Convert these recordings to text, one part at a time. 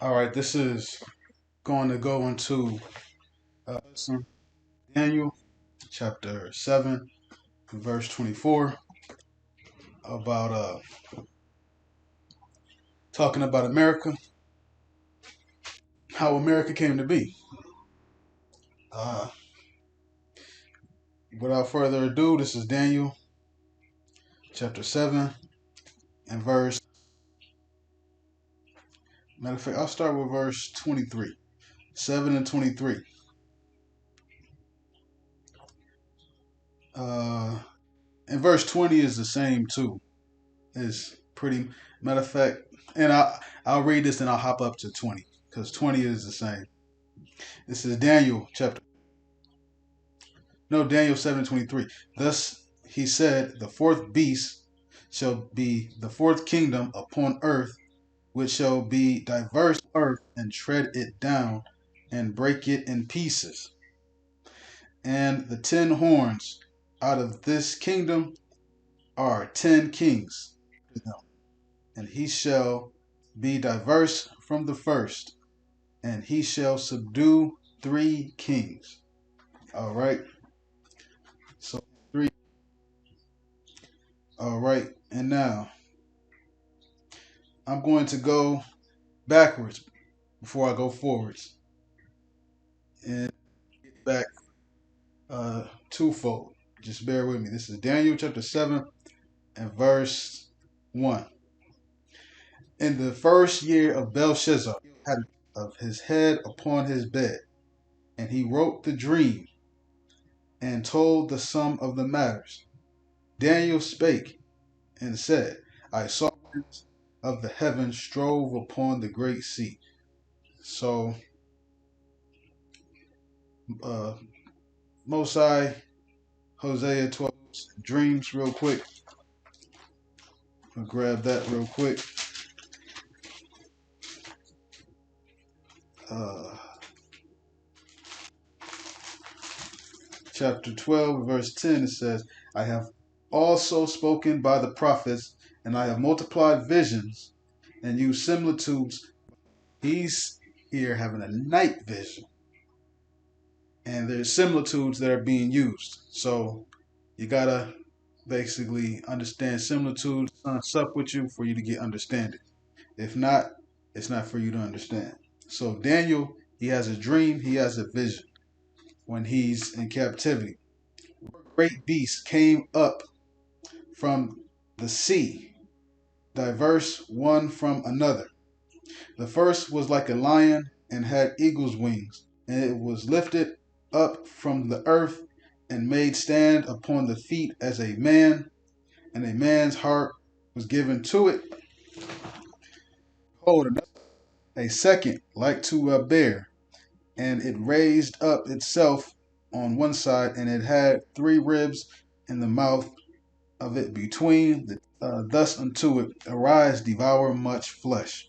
All right, this is going to go into Daniel chapter 7, verse 24, about talking about America, how America came to be. Uh, Without further ado, this is Daniel chapter 7 and verse. Matter of fact, I'll start with verse 23. 7 and 23. Uh, and verse 20 is the same too. It's pretty, matter of fact, and I'll read this and I'll hop up to 20 because 20 is the same. This is Daniel chapter. No, Daniel 7:23. Thus he said, the fourth beast shall be the fourth kingdom upon earth, which shall be diverse earth, and tread it down, and break it in pieces. And the 10 horns out of this kingdom are 10 kings, and he shall be diverse from the first, and he shall subdue 3 kings. All right. So three. All right. And now I'm going to go backwards before I go forwards and get back twofold. Just bear with me. This is Daniel chapter 7 and verse 1. In the first year of Belshazzar, he had of his head upon his bed, and he wrote the dream and told the sum of the matters. Daniel spake and said, I saw of the heavens strove upon the great sea. So, uh, Mosai, Hosea 12, dreams real quick. I'll grab that real quick. Uh, Chapter 12, verse 10, it says, I have also spoken by the prophets, and I have multiplied visions and used similitudes. He's here having a night vision, and there's similitudes that are being used. So you gotta basically understand similitudes, sup with you for you to get understanding. If not, it's not for you to understand. So Daniel, he has a dream, he has a vision when he's in captivity. Great beasts came up from the sea, diverse one from another. The first was like a lion and had eagle's wings, and it was lifted up from the earth and made stand upon the feet as a man, and a man's heart was given to it. Behold, a second like to a bear, and it raised up itself on one side, and it had 3 ribs in the mouth of it between. Thus unto it, arise, devour much flesh.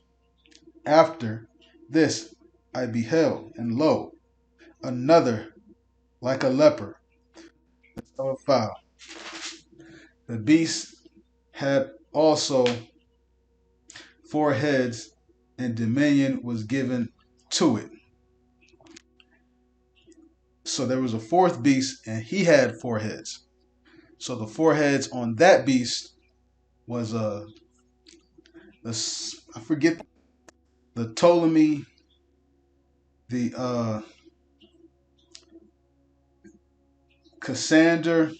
After this I beheld, and lo, another like a leopard, of a fowl. The beast had also 4 heads, and dominion was given to it. So there was a fourth beast, and he had 4 heads. So the 4 heads on that beast was I forget the Ptolemy, the Cassander,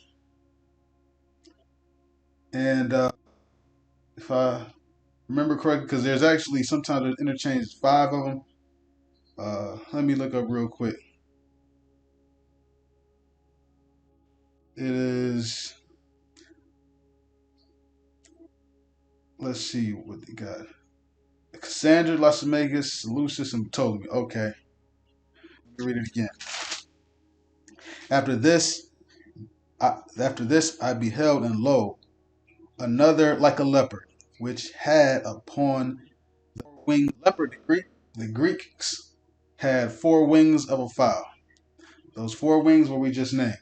and if I remember correctly, because there's actually sometimes there's interchange 5 of them. Let me look up real quick. It is. Let's see what they got. Cassandra, Lysimachus, Seleucus, and Ptolemy. Okay, let me read it again. After this, I beheld, and lo, another like a leopard, which had upon the wing leopard. The Greeks had 4 wings of a fowl. Those 4 wings were we just named.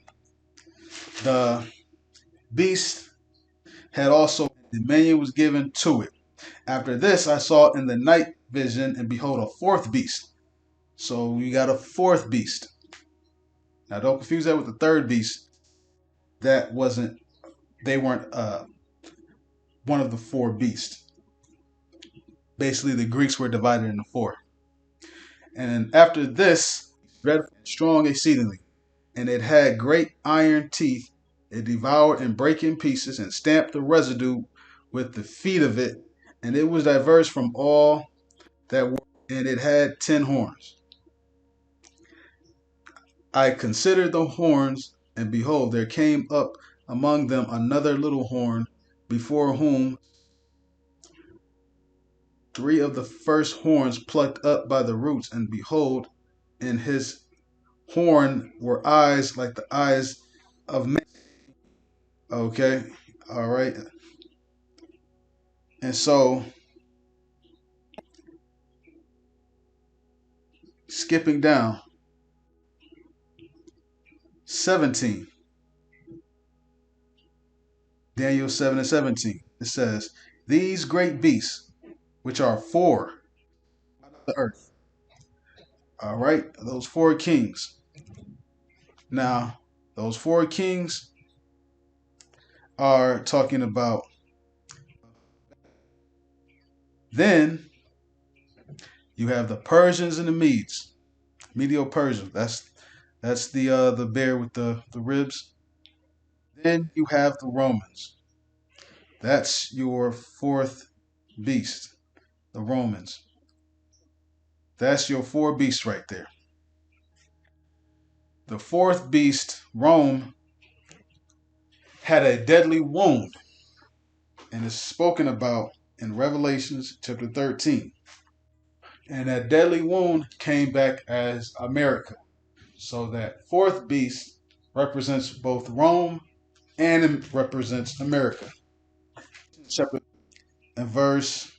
The beast had also dominion was given to it. After this, I saw in the night vision, and behold, a fourth beast. So you got a fourth beast. Now, don't confuse that with the third beast. That wasn't. They weren't one of the four beasts. Basically, the Greeks were divided into four. And after this, dreadful and strong exceedingly, and it had great iron teeth. It devoured and brake in pieces, and stamped the residue with the feet of it. And it was diverse from all that were, and it had 10 horns. I considered the horns, and behold, there came up among them another little horn, before whom three of the first horns plucked up by the roots, and behold, in his horn were eyes like the eyes of men. Okay, all right. And so, skipping down, 17, Daniel 7 and 17, it says, these great beasts, which are four of the earth, all right, those four kings. Now, those four kings are talking about. Then you have the Persians and the Medes, Medo-Persian. That's the bear with the ribs. Then you have the Romans. That's your fourth beast, the Romans. That's your four beasts right there. The fourth beast, Rome, had a deadly wound, and is spoken about in Revelations chapter 13. And that deadly wound came back as America. So that fourth beast represents both Rome and it represents America. Chapter and verse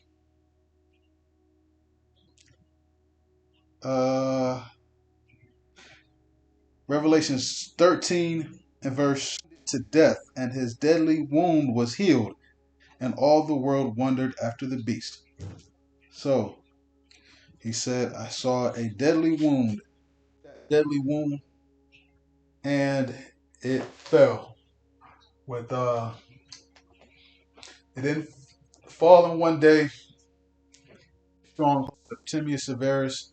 Revelations 13 and verse to death, and his deadly wound was healed, and all the world wondered after the beast. So he said, I saw a deadly wound, and it fell with it didn't fall in one day. Strong Timaeus Severus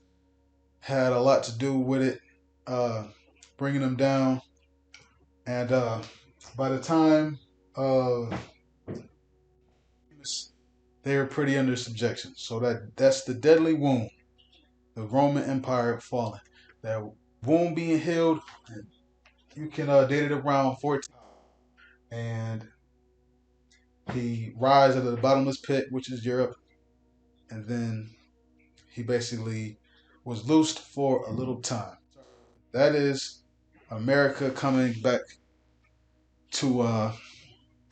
had a lot to do with it, uh, bringing them down. And by the time they were pretty under subjection. So that's the deadly wound, the Roman Empire falling. That wound being healed, you can date it around 14. And he rise out of the bottomless pit, which is Europe, and then he basically was loosed for a little time. That is America coming back to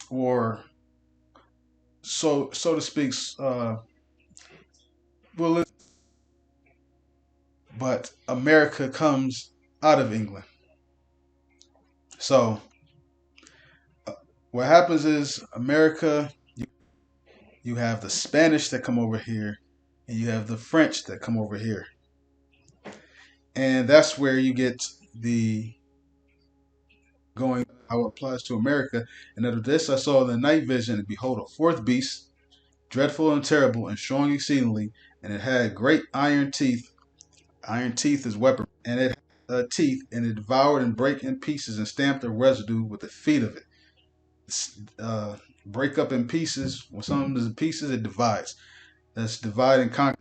or so to speak, well, but America comes out of England. So what happens is America, you have the Spanish that come over here, and you have the French that come over here, and that's where you get the going how it applies to America. And out of this I saw in the night vision, and behold, a fourth beast, dreadful and terrible, and strong exceedingly, and it had great iron teeth. Iron teeth is weapon, and it had teeth, and it devoured and brake in pieces, and stamped the residue with the feet of it. Break up in pieces. When something is in pieces, it divides. That's divide and conquer.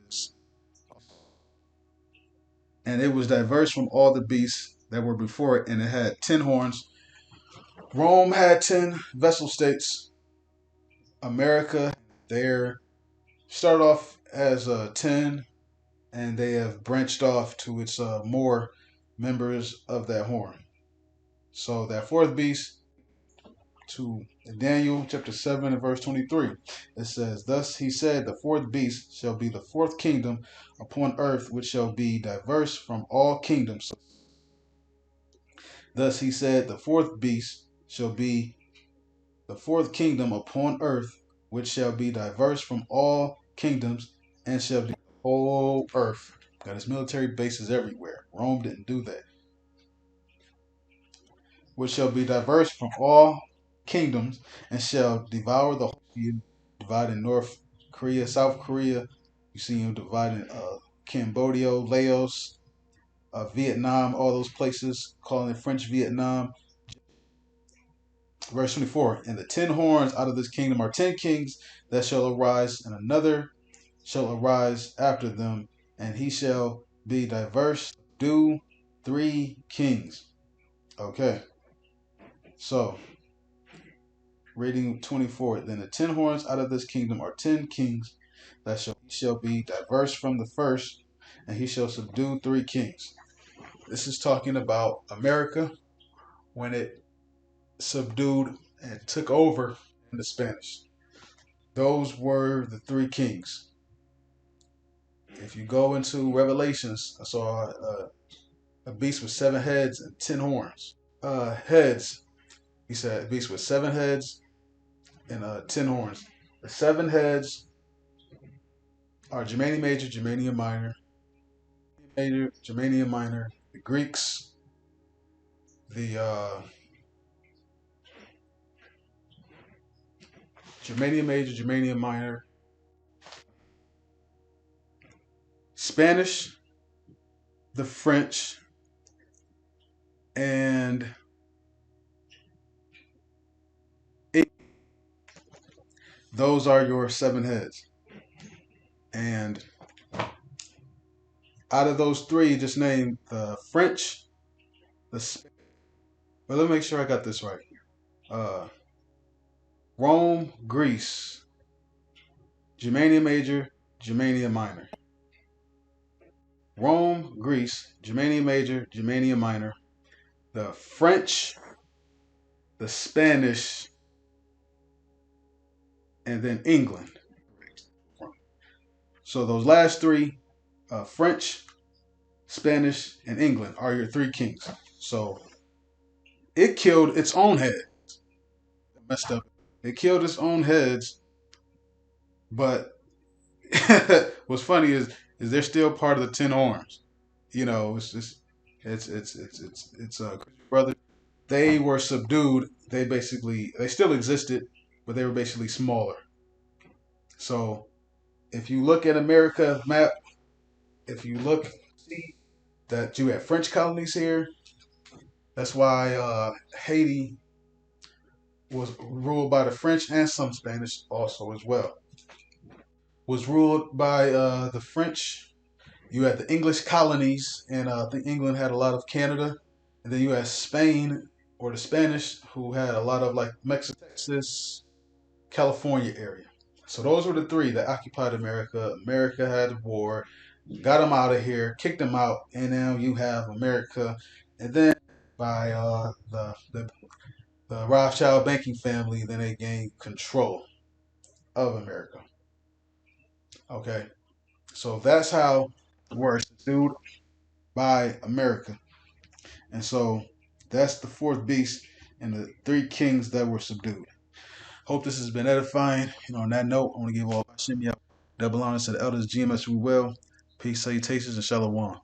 And it was diverse from all the beasts that were before it, and it had 10 horns. Rome had 10 vessel states. America, they're start off as 10, and they have branched off to its more members of that horn. So that fourth beast, to Daniel chapter 7 and verse 23. It says, thus he said, the fourth beast shall be the fourth kingdom upon earth, which shall be diverse from all kingdoms. Thus he said, the fourth beast shall be the fourth kingdom upon earth, which shall be diverse from all kingdoms, and shall be the whole earth. Got his military bases everywhere. Rome didn't do that. Which shall be diverse from all kingdoms, and shall devour the whole. You divide in North Korea, South Korea. You see him dividing Cambodia, Laos, Vietnam, all those places, calling it French Vietnam. Verse 24, and the 10 horns out of this kingdom are 10 kings that shall arise, and another shall arise after them, and he shall be diverse, do 3 kings. Okay, so reading 24, then the 10 horns out of this kingdom are 10 kings that shall be diverse from the first, and he shall subdue 3 kings. This is talking about America when it subdued and took over in the Spanish. Those were the 3 kings. If you go into Revelations, I saw a beast with 7 heads and 10 horns. Heads, he said, a beast with 7 heads and 10 horns. The 7 heads are Germania Major, Germania Minor, Germania Minor, the Greeks, the Germania Major, Germania Minor, Spanish, the French, and those are your 7 heads. And out of those 3, just name the French, well, let me make sure I got this right. Rome, Greece, Germania Major, Germania Minor. Rome, Greece, Germania Major, Germania Minor. The French, the Spanish, and then England. So those last 3, French, Spanish, and England, are your 3 kings. So it killed its own head. Messed up. It killed its own heads, but what's funny is they're still part of the 10 horns. You know, it's just it's brother. They were subdued. They still existed, but they were basically smaller. So if you look at America map, if you look, see that you have French colonies here. That's why Haiti was ruled by the French and some Spanish also as well. Was ruled by the French. You had the English colonies, and I think England had a lot of Canada, and then you had Spain or the Spanish, who had a lot of like Mexico, Texas, California area. So those were the 3 that occupied America. America had war, got them out of here, kicked them out, and now you have America. And then by the Rothschild banking family, then they gained control of America. Okay, so that's how we're subdued by America, and so that's the 4th beast and the 3 kings that were subdued. Hope this has been edifying. On that note, I want to give all Shimmy double honors to the elders, GMS, we will. Peace, salutations, and shalom.